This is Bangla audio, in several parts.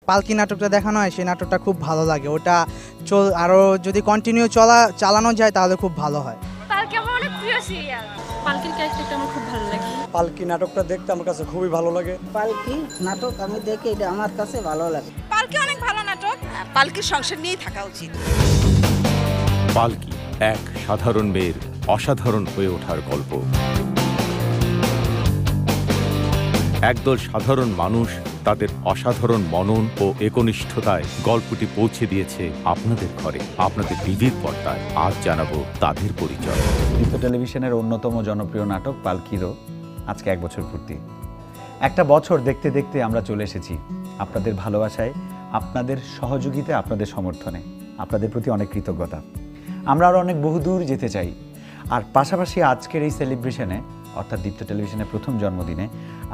পালকি নাটকটা দেখানো হয় সেই নাটকটা খুব ভালো লাগে। ওটা আরও যদি কন্টিনিউ চালানো যায় তাহলে খুব ভালো হয়। পালকি আমার অনেক প্রিয় সিরিয়াল। পালকির ক্যারেক্টারটা আমার খুব ভালো লাগে। পালকি নাটকটা দেখতে আমার কাছে খুবই ভালো লাগে। পালকি নাটক আমি দেখি, এটা আমার কাছে ভালো লাগে। পালকি অনেক ভালো নাটক। পালকির সংসার নিয়েই থাকা উচিত। পালকি এক সাধারণ মেয়ের অসাধারণ হয়ে ওঠার গল্প। একদল সাধারণ মানুষ তাদের অসাধারণ মনন ও একনিষ্ঠতায় গল্পটি পৌঁছে দিয়েছে আপনাদের ঘরে, আপনাদের টিভির পর্দায়। আজ জানাবো তাদের পরিচয়। দীপ্ত টেলিভিশনের অন্যতম জনপ্রিয় নাটক পালকিরও আজকে 1 বছর পূর্তি। একটা বছর দেখতে দেখতে আমরা চলে এসেছি আপনাদের ভালোবাসায়, আপনাদের সহযোগিতায়, আপনাদের সমর্থনে। আপনাদের প্রতি অনেক কৃতজ্ঞতা। আমরা আরও অনেক বহুদূর যেতে চাই। আর পাশাপাশি আজকের এই সেলিব্রেশনে, অর্থাৎ দীপ্ত টেলিভিশনের প্রথম জন্মদিনে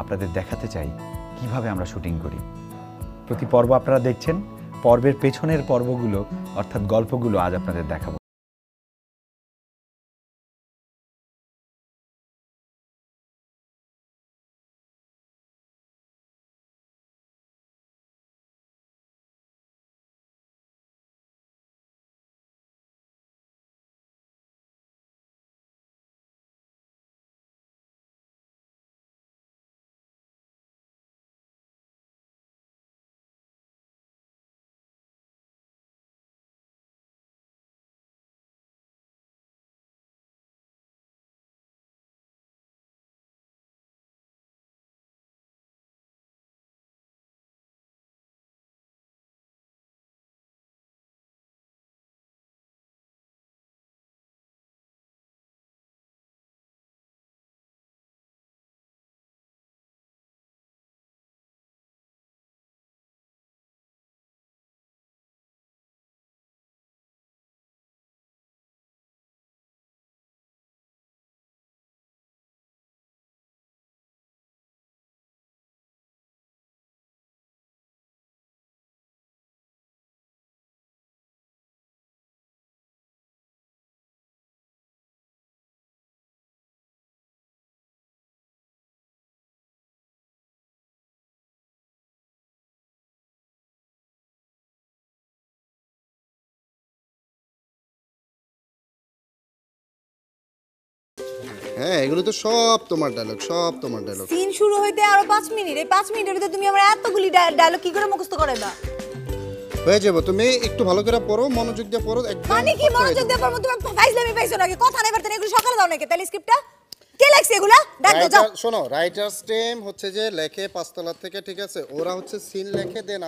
আপনাদের দেখাতে চাই কিভাবে আমরা শুটিং করি। প্রতি পর্ব আপনারা দেখছেন, পর্বের পেছনের পর্বগুলো অর্থাৎ গল্পগুলো আজ আপনাদের দেখাবো। হ্যাঁ, এগুলো তো সব তোমার ডায়লগ, সব তোমার ডায়লগ। সিন শুরু হইতে আরো 5 মিনিট, এই 5 মিনিটের ভিতরে তুমি আমার এতগুলি ডায়লগ কি করে মুখস্থ করাইবা? হয়ে যাবে, তুমি একটু ভালো করে পড়ো, মনোযোগ দিয়ে পড়ো। একদম মানে কি মনোযোগ দিয়ে পড়বো? তুমি ফাইজলামি পাইছো নাকি? কথা নাই পারতেন, এগুলো সকালে দাও নাকি? তাহলে স্ক্রিপ্টটা কে লেখছে এগুলা? ডাক দাও, যাও। শোনো, রাইটার্স টিম হচ্ছে যে লেখে 5 তলা থেকে, ঠিক আছে? ওরা হচ্ছে সিন লেখে, দেন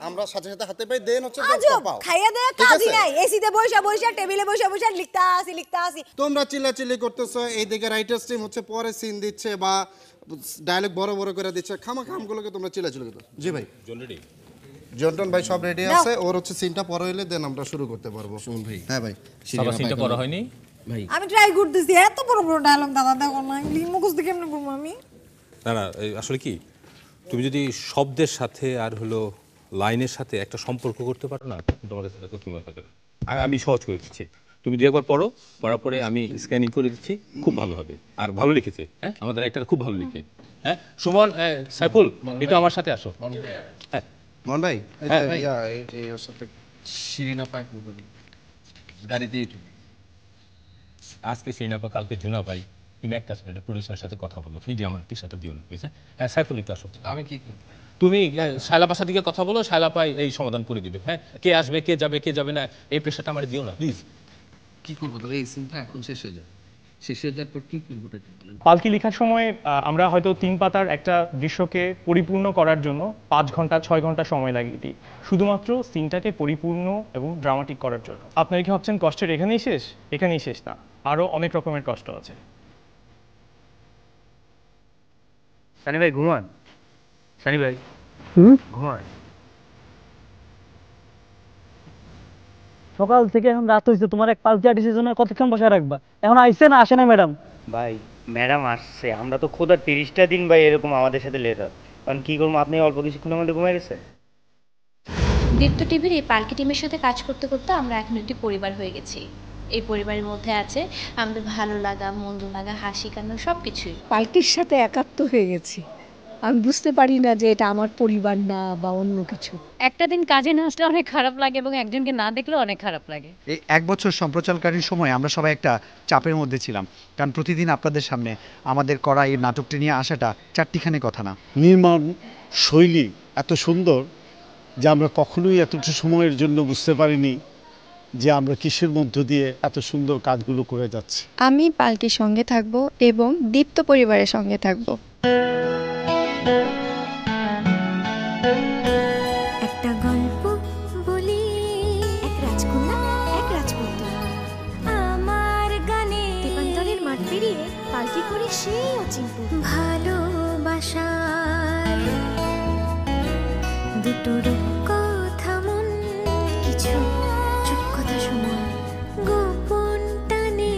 আমরা সাথে সাথে হাতে পাই, দেন হচ্ছে আজব পাও। খাইয়া দেয়া কাজই নাই। এসিতে বইসা টেবিলে বইসা লিখতা আসি। তোমরা চিল্লাচিল্লি করতেছো, এইদিকে রাইটার্স টিম হচ্ছে পরে সিন দিচ্ছে বা ডায়লগ বড় বড় করে দিচ্ছে। খামগুলোকে তোমরা চিল্লাচিল্লি করো। জি ভাই, জন্টন ভাই সব রেডি আছে। ওর হচ্ছে সিনটা পরে হইলে দেন আমরা শুরু করতে পারবো। শুনুন ভাই। হ্যাঁ ভাই, সিনটা পড়া হয়নি ভাই। আমি ট্রাই করতেছি, এত বড় বড় ডায়লগ দাদা দেখো না, মুখস্থ কেমনে করবো আমি? না আসলে কি, তুমি যদি শব্দের সাথে আর হলো লাইনের সাথে একটা সম্পর্ক করতে পারো না, তোমার কাছে আমি সহজ করে দিচ্ছি। তুমি 2 একবার পড়ো, পড়ার পরে আমি স্ক্যানিং করে দিচ্ছি, খুব ভালো হবে। আর ভালো লিখেছে, হ্যাঁ, আমাদের একটা খুব ভালো লিখে। হ্যাঁ সুমন, সাইফুল, একটু আমার সাথে আসো। হ্যাঁ মন ভাই, এই ওর সাথে শিরিনা পাই গাড়িতে আজকে শিরিনা পা, কালকে ঝুনা পাই। তুমি একটা প্রডিউসারের সাথে কথা বলো, ফিজি আমার সাথে দিও না, বুঝছে? হ্যাঁ সাইফুল, একটু আসো। আমি কি তুমি শায়লা পাশার দিকে কথা বলো, শায়লা পাই এই সমাধান করে দিবে। হ্যাঁ, কে আসবে কে যাবে না, এই প্রেশারটা আমার দিও না প্লিজ। কি করবো তাহলে? এই সিনটা এখন শেষ হয়ে যায়, শেষ হয়ে যাওয়ার পর কি করবো? পালকি লেখার সময় আমরা হয়তো 3 পাতার একটা দৃশ্যকে পরিপূর্ণ করার জন্য 5 ঘন্টা 6 ঘন্টা সময় লাগিয়ে দিই, শুধুমাত্র সিনটাকে পরিপূর্ণ এবং ড্রামাটিক করার জন্য। আপনারা কি ভাবছেন কষ্টের এখানেই শেষ? এখানেই শেষ না, আরও অনেক রকমের কষ্ট আছে। সানি ভাই ঘুমান, সানি ভাই ঘুমান। সকাল থেকে এখন রাত হয়েছে, তোমার এক পালকি আর্টিস্টের জন্য কতক্ষণ বসে রাখবা? এখন আইসে না আসে না ম্যাডাম? ভাই ম্যাডাম আসছে, আমরা তো খোদা 30টা দিন ভাই এরকম আমাদের সাথে লেট হয়, কারণ কি করবো, আপনি অল্প কিছুক্ষণের মধ্যে ঘুমাই গেছে। দীপ্ত টিভির এই পালকি টিমের সাথে কাজ করতে করতে আমরা এখন একটি পরিবার হয়ে গেছি। এই পরিবারের মধ্যে আছে আমাদের ভালো লাগা, মন্দ লাগা, হাসি কান্না, সব কিছুই। পালকির সাথে একাত্ম হয়ে গেছি। আমি বুঝতে পারি না যে এটা আমার পরিবার না বা অন্য কিছু। একটা দিন কাজে না আসলে অনেক খারাপ লাগে এবং একজনকে না দেখলেও অনেক খারাপ লাগে। এই 1 বছর সম্প্রচারকালীন সময় আমরা সবাই একটা চাপের মধ্যে ছিলাম, কারণ প্রতিদিন আপনাদের সামনে আমাদের করা এই নাটকটি নিয়ে আসাটা চারটিখানি কথা না। নির্মাণ শৈলী এত সুন্দর যে আমরা কখনোই এতটা সময়ের জন্য বুঝতে পারিনি যে আমরা কিসের মধ্য দিয়ে এত সুন্দর কাজগুলো করে যাচ্ছি। আমি পালকির সঙ্গে থাকব এবং দীপ্ত পরিবারের সঙ্গে থাকব। একটা গল্প বলি, এক রাজকন্যা এক রাজপুত্র। আমার গানে তেপান্তরের মাঠ পেরিয়ে পালকি করে সেই অচিন্ত ভালোবাসার দুটোর কথা মন কিছু চুপ কথা শোনা, গোপন টানে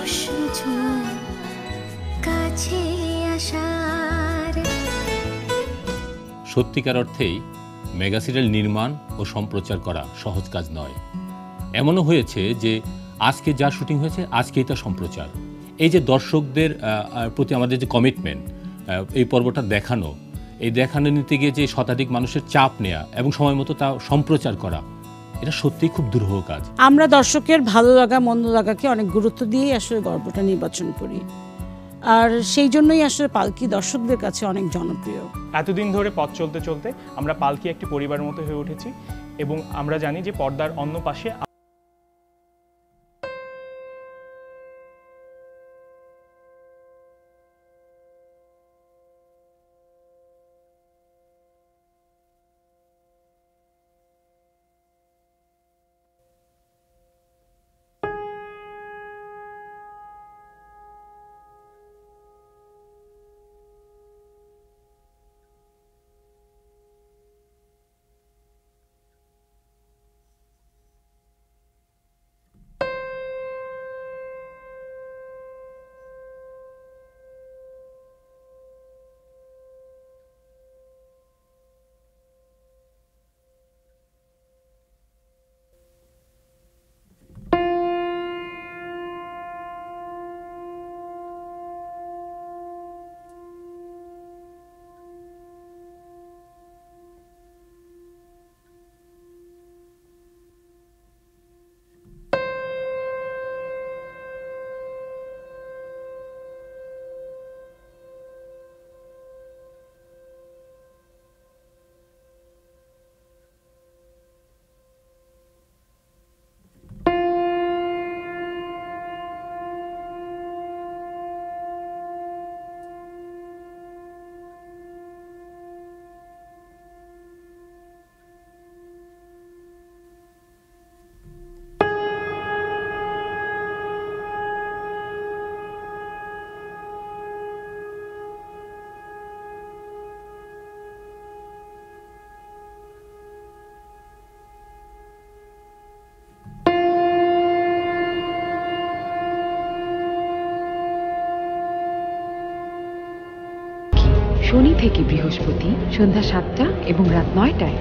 উষ্ণ কাছে আসার। সত্যিকার অর্থেই মেগা সিরিয়াল নির্মাণ ও সম্প্রচার করা সহজ কাজ নয়। এমনও হয়েছে যে আজকে যা শুটিং হয়েছে আজকেই তা সম্প্রচার। এই যে দর্শকদের প্রতি আমাদের যে কমিটমেন্ট, এই পর্বটা দেখানো, এই দেখানো নিতে গিয়ে যে শতাধিক মানুষের চাপ নেওয়া এবং সময় মতো তা সম্প্রচার করা, এটা সত্যিই খুব দুরূহ কাজ। আমরা দর্শকের ভালো লাগা মন্দ লাগাকে অনেক গুরুত্ব দিয়েই আসলে গল্পটা নির্বাচন করি, আর সেই জন্যই আসলে পালকি দর্শকদের কাছে অনেক জনপ্রিয়। এতদিন ধরে পথ চলতে চলতে আমরা পালকি একটি পরিবারের মতো হয়ে উঠেছি এবং আমরা জানি যে পর্দার অন্য পাশে শনি থেকে বৃহস্পতি সন্ধ্যা 7টা এবং রাত 9টায়।